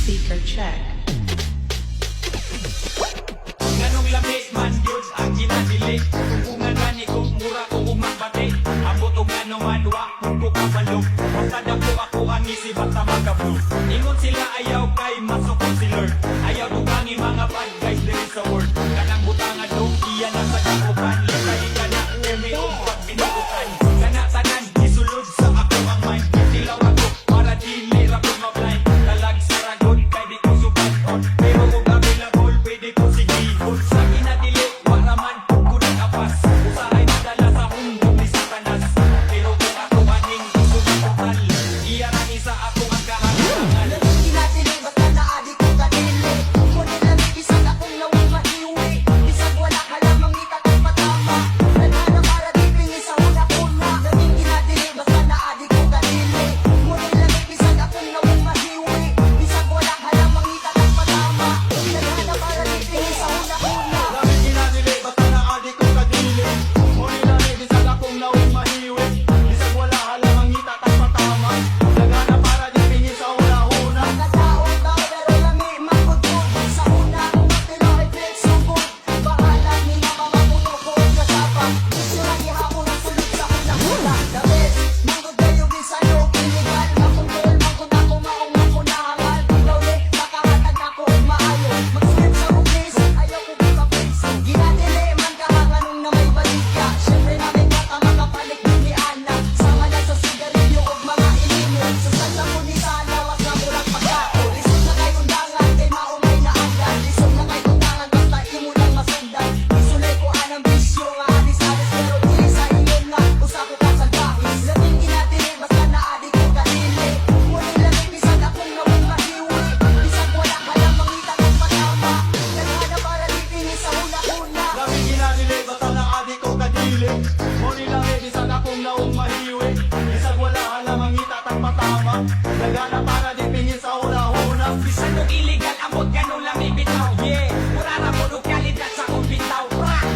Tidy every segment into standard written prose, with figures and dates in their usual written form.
Speaker check. Nganong lamig man yun ang ginadili. Kung gani kung mura kung umagbati. Abot o ngano man wa kung kukabalo. Basta ko ako ang isip at magablo. Ingon sila ayaw kay masukot si Lord. Ayaw dugangi mga bad guys diri sa world. Kanang butangan do iya na sa kakupan. Likay ka na emi o pag binukutan. Kana tanan isulod sa ako ang mind. Tilaw ako para dili ra ko ma-blind. Talag sa ragon kay di ko subaton. Pero kung available pwede ko sigihon. Sa ginadili para man kung apas. Usahay madala sa hundong ni Satanas. Pero kung ako aning isulod total. Iya ra ni sa ako ang kahangalangan. Ginadili basta naadi ko kanili. Kung nilamig isang akong nawang mahiwi. Isang wala ka lamang itatang matama. Nagana para di pingi sa una-una. Naging ginadili basta naadi ko kanili. Kung nilamig isang akong nawang mahiwi. Isang wala ka lamang itatang matama. Nagana para di pingi sa una-una. Lamig ginadili basta naadi ko kadili. Muli lamig isang akong naong mahiwi. Isang wala halamang itatang patama. Nagana para di pingi sa una-una. Nagkataon daw pero lami makudkod. Sa una kung magtiloy flex sugod. Bahala ni mama mapunukod sa sapa. Gusto lang ihapon ang sulod sa una-una. The best, manggod kayo gisano. Illegal, makundol, manggod ako maong makunahangal. Ikaw li, makahatag ako maayo. Mag-swim sa bugis, ayaw ko kapapis. Ginadili man kahanganong na may baligya. Siyempre namin bata makapalit ni Ana. Sama na sa sigarilyo o mga ilinyo. Sa sala ko ni sana, wag na murang pagkao. Lisod na kay undangan, kay maumay na andan. Lisod na kay undangan, basta imo lang masundan. Isulay ko anang bisyo nga alis-alis. Pero dili sa iyo nga, usa ko ka sa gahis. Labing ginadili, basta naadi ko kanili. Muli labing bisag akong nawang mahiwi. Bisag wala ka lang mangita ng patama. Nagana para di pingi sa una-una. Lamig ginadili basta naadi ko kadili. Muli lamig isang akong naong mahiwi. Isang wala halamang itatang patama. Nagana para di pingi sa una-una. Bisan kong illegal amot ganun lang ibitaw. Yeah, murara po nung kalidad sa kong bitaw.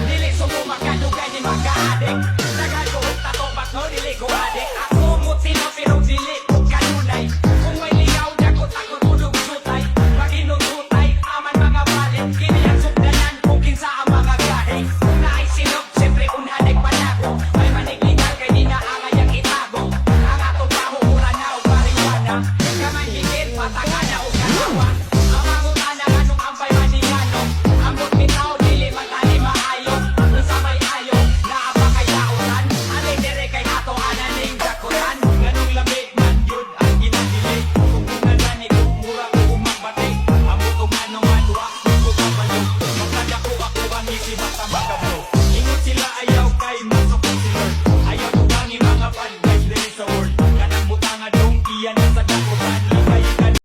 Dili sumo magkadugay ni magkaadik. Tagal ko tato ba't no dili ko adik. Ako mut sila pero dili ko kanunay. Kung may ligaw dakot ako tulog sutay. Maginong sutay, aman mga balit. Kini ang sugdanan kung kinsa ang mga gahe. Naisinok, siyempre unadik panako. May manigligal kay di naangay ang itago. Ang atong baho mura na o pariwana. Kamay higit, pataka na o kanawa.